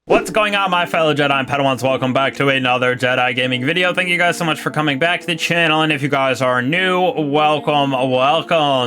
What's going on, my fellow Jedi and Padawans? Welcome back to another Jedi gaming video. Thank you guys so much for coming back to the channel, and if you guys are new, welcome.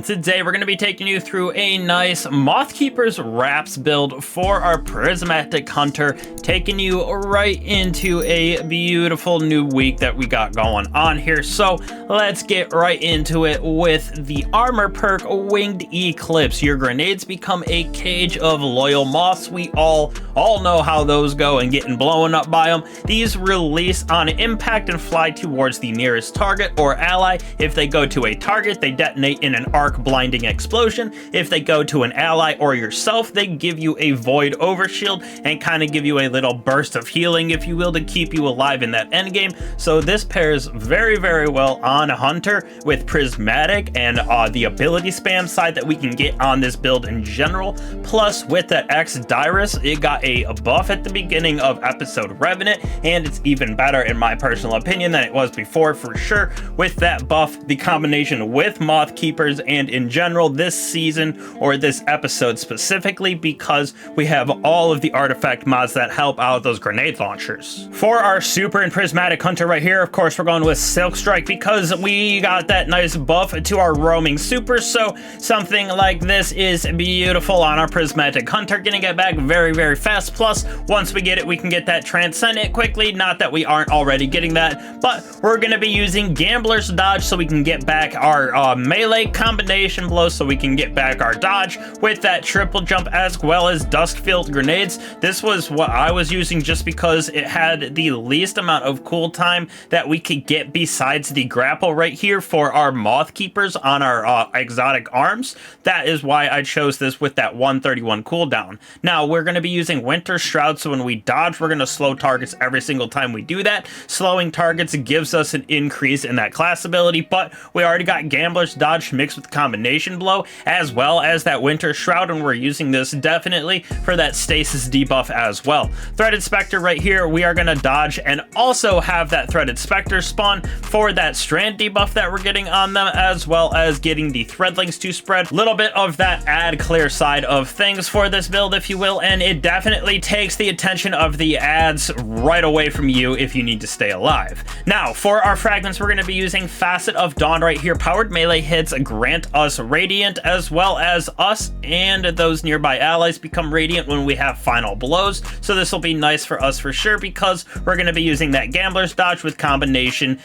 Today we're going to be taking you through a nice Mothkeeper's Wraps build for our Prismatic Hunter, taking you right into a beautiful new week that we got going on here. So let's get right into it with the armor perk, Winged Eclipse. Your grenades become a cage of loyal moths. We all know how those go and getting blown up by them. These release on impact and fly towards the nearest target or ally. If they go to a target, they detonate in an arc blinding explosion. If they go to an ally or yourself, they give you a void overshield and kind of give you a little burst of healing, if you will, to keep you alive in that end game. So this pairs very well on a hunter with Prismatic and the ability spam side that we can get on this build in general. Plus with that X Diris, it got a buff at the beginning of episode Revenant, and it's even better in my personal opinion than it was before, for sure. With that buff, the combination with Mothkeepers and in general this season, or this episode specifically, because we have all of the artifact mods that help out those grenade launchers. For our super and Prismatic Hunter right here, of course we're going with Silk Strike because we got that nice buff to our roaming super, so something like this is beautiful on our Prismatic Hunter. Getting it back very fast. Plus, once we get it, we can get that Transcendent quickly. Not that we aren't already getting that, but we're going to be using Gambler's Dodge so we can get back our melee combination blow, so we can get back our dodge with that triple jump, as well as Duskfield grenades. This was what I was using just because it had the least amount of cooltime that we could get besides the grapple right here for our Mothkeepers on our exotic arms. That is why I chose this with that 131 cooldown. Now we're going to be using Winter Shroud, so when we dodge, we're going to slow targets every single time we do that. Slowing targets gives us an increase in that class ability, but we already got Gambler's Dodge mixed with Combination Blow, as well as that Winter Shroud, and we're using this definitely for that stasis debuff as well. Threaded Spectre right here, we are going to dodge and also have that Threaded Spectre spawn for that strand debuff that we're getting on them, as well as getting the Threadlings to spread. Little bit of that ad clear side of things for this build, if you will, and it definitely takes the attention of the ads right away from you if you need to stay alive. Now, for our fragments, we're going to be using Facet of Dawn right here. Powered melee hits grant us Radiant, as well as us and those nearby allies become Radiant when we have final blows. So this will be nice for us for sure, because we're going to be using that Gambler's Dodge with combination,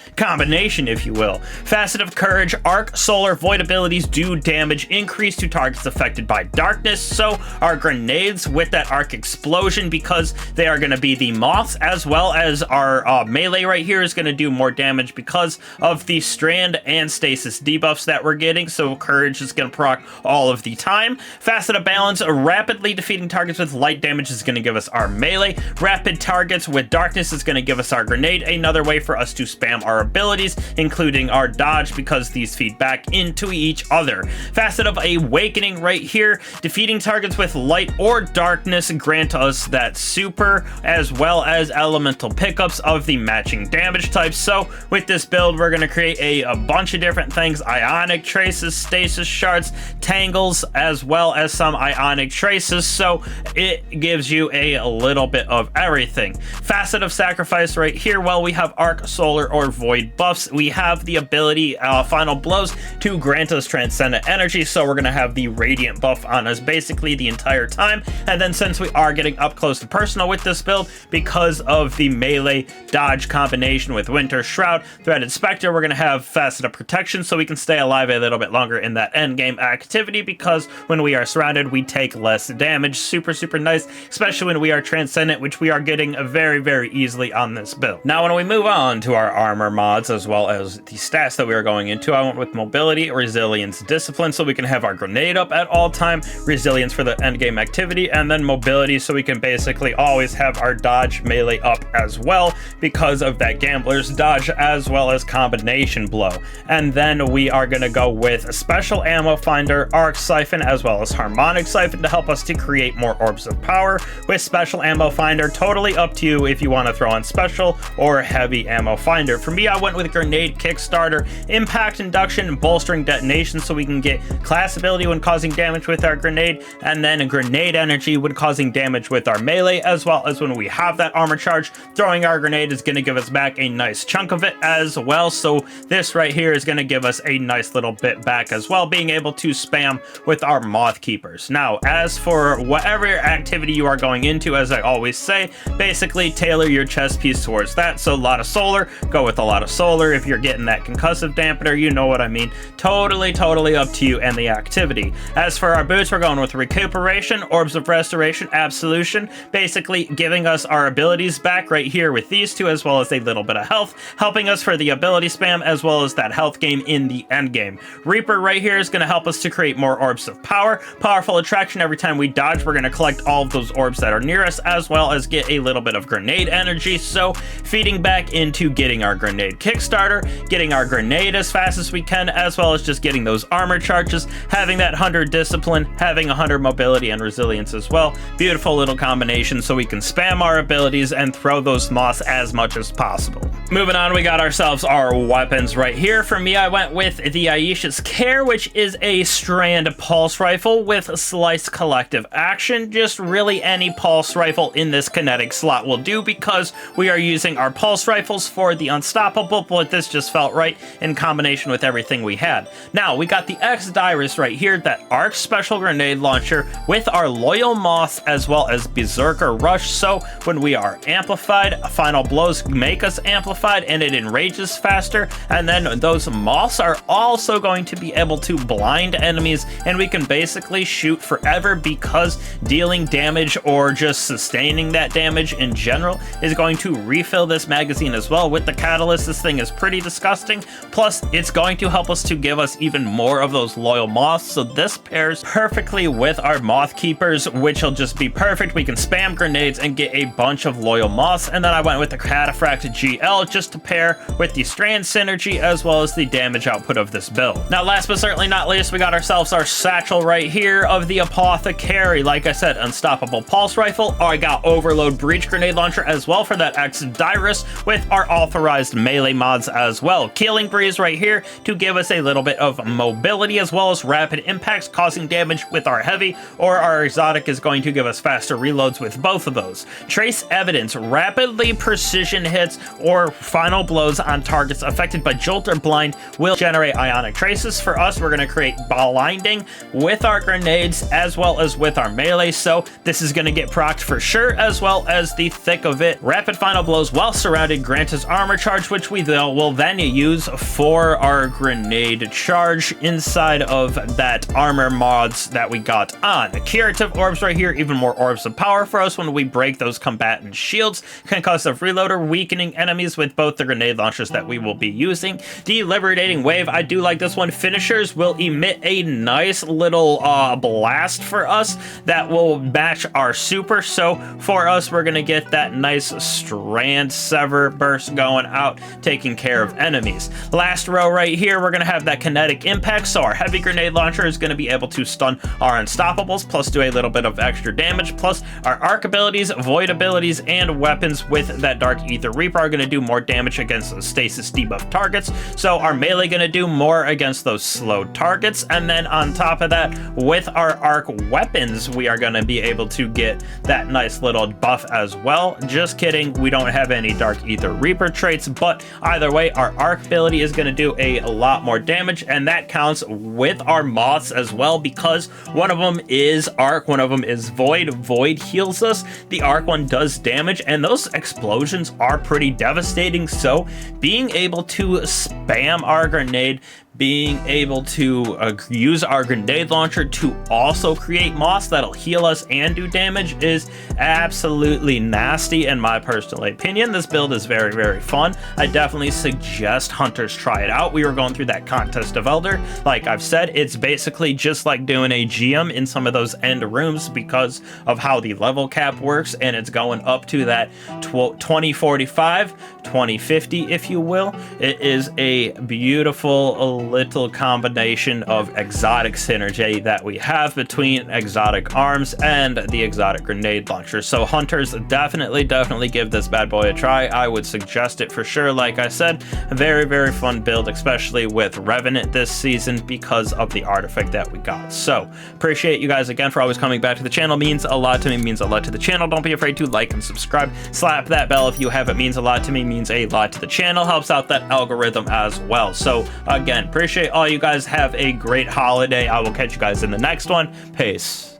if you will. Facet of Courage, Arc, Solar, Void abilities do damage increase to targets affected by darkness. So our grenades with that Arc Explosion, because they are going to be the moths, as well as our melee right here is going to do more damage because of the strand and stasis debuffs that we're getting. So Courage is going to proc all of the time. Facet of Balance, rapidly defeating targets with light damage is going to give us our melee. Rapid targets with darkness is going to give us our grenade. Another way for us to spam our abilities, including our dodge, because these feed back into each other. Facet of Awakening right here, defeating targets with light or darkness grant us that super, as well as elemental pickups of the matching damage types. So with this build, we're going to create a bunch of different things: ionic traces, stasis shards, tangles, as well as some ionic traces. So it gives you a little bit of everything. Facet of Sacrifice right here, well, we have Arc, Solar, or Void buffs. We have the ability Final Blows to grant us Transcendent energy, so we're going to have the Radiant buff on us basically the entire time. And then since we are getting up close to personal with this build, because of the melee dodge combination with Winter Shroud, Threaded Spectre, we're going to have Facet of Protection so we can stay alive a little bit longer in that end game activity, because when we are surrounded, we take less damage. Super nice, especially when we are Transcendent, which we are getting very easily on this build. Now, when we move on to our armor mods, as well as the stats that we are going into, I went with Mobility, Resilience, Discipline, so we can have our grenade up at all time, Resilience for the end game activity, and then Mobility so we can basically always have our dodge melee up as well, because of that Gambler's Dodge, as well as Combination Blow. And then we are going to go with a Special Ammo Finder, Arc Siphon, as well as Harmonic Siphon to help us to create more Orbs of Power. With Special Ammo Finder, totally up to you if you want to throw on Special or Heavy Ammo Finder. For me, I went with Grenade Kickstarter, Impact Induction, Bolstering Detonation, so we can get class ability when causing damage with our grenade, and then a Grenade Energy when causing damage with our melee melee, as well as when we have that armor charge, throwing our grenade is going to give us back a nice chunk of it as well. So this right here is going to give us a nice little bit back as well, being able to spam with our Mothkeepers. Now, as for whatever activity you are going into, as I always say, basically tailor your chest piece towards that. So a lot of solar, go with a lot of solar. If you're getting that concussive dampener, you know what I mean. Totally up to you and the activity. As for our boots, we're going with recuperation, orbs of restoration, absolution, basically giving us our abilities back right here with these two, as well as a little bit of health, helping us for the ability spam, as well as that health game in the end game. Reaper right here is going to help us to create more orbs of power. Powerful attraction, every time we dodge, we're going to collect all of those orbs that are near us, as well as get a little bit of grenade energy, so feeding back into getting our grenade kickstarter, getting our grenade as fast as we can, as well as just getting those armor charges, having that 100 discipline, having 100 mobility and resilience as well. Beautiful little combination, so we can spam our abilities and throw those moths as much as possible. Moving on, we got ourselves our weapons right here. For me, I went with the Aisha's Care, which is a strand pulse rifle with slice collective action. Just really any pulse rifle in this kinetic slot will do, because we are using our pulse rifles for the unstoppable, but this just felt right in combination with everything we had. Now, we got the Diris right here, that arc special grenade launcher with our loyal moths, as well as berserker rush. So when we are amplified, final blows make us amplified and it enrages faster, and then those moths are also going to be able to blind enemies, and we can basically shoot forever, because dealing damage or just sustaining that damage in general is going to refill this magazine as well. With the catalyst, this thing is pretty disgusting, plus it's going to help us to give us even more of those loyal moths. So this pairs perfectly with our Mothkeepers, which will just be perfect. We can spam grenades and get a bunch of loyal moths. And then I went with the Cataphract GL just to pair with the strand synergy, as well as the damage output of this build. Now, last but certainly not least, we got ourselves our Satchel right here of the Apothecary. Like I said, unstoppable pulse rifle. I got overload breach grenade launcher as well for that Diris, with our authorized melee mods as well. Killing breeze right here to give us a little bit of mobility, as well as rapid impacts causing damage with our heavy, or our exotic is going to give us faster reloads with both of those. Trace evidence, rapidly precision hits or final blows on targets affected by jolt or blind will generate ionic traces. For us, we're going to create blinding with our grenades as well as with our melee, so this is going to get procced for sure, as well as the thick of it. Rapid final blows while surrounded grant us armor charge, which we will then use for our grenade charge inside of that armor mods that we got on. The curative orbs right here, even more orbs of power for us when we break those combatant shields. Concussive reloader, weakening enemies with both the grenade launchers that we will be using. The liberating wave, I do like this one. Finishers will emit a nice little blast for us that will match our super. So for us, we're gonna get that nice strand sever burst going out, taking care of enemies. Last row right here, we're gonna have that kinetic impact, so our heavy grenade launcher is gonna be able to stun our unstoppables, plus do a little bit of extra damage, plus our arc abilities, void abilities, and weapons with that Dark Ether Reaper are gonna do more damage against those stasis debuff targets, so our melee gonna do more against those slowed targets. And then on top of that, with our arc weapons, we are gonna be able to get that nice little buff as well. Just kidding, we don't have any Dark Ether Reaper traits, but either way, our arc ability is gonna do a lot more damage, and that counts with our moths as well, because one of them is arc, one of them is void. Void heals us, the arc one does damage, and those explosions are pretty devastating. So being able to spam our grenade, being able to use our grenade launcher to also create moss that'll heal us and do damage is absolutely nasty in my personal opinion. This build is very, very fun. I definitely suggest hunters try it out. We were going through that contest of Elder. Like I've said, it's basically just like doing a GM in some of those end rooms because of how the level cap works, and it's going up to that 2045, 2050, if you will. It is a beautiful little combination of exotic synergy that we have between exotic arms and the exotic grenade launcher. So hunters, definitely give this bad boy a try. I would suggest it for sure. Like I said, a very fun build, especially with Revenant this season because of the artifact that we got. So appreciate you guys again for always coming back to the channel. Means a lot to me, means a lot to the channel. Don't be afraid to like and subscribe. Slap that bell if you have. It means a lot to me, means a lot to the channel, helps out that algorithm as well. So again, appreciate all you guys. Have a great holiday. I will catch you guys in the next one. Peace.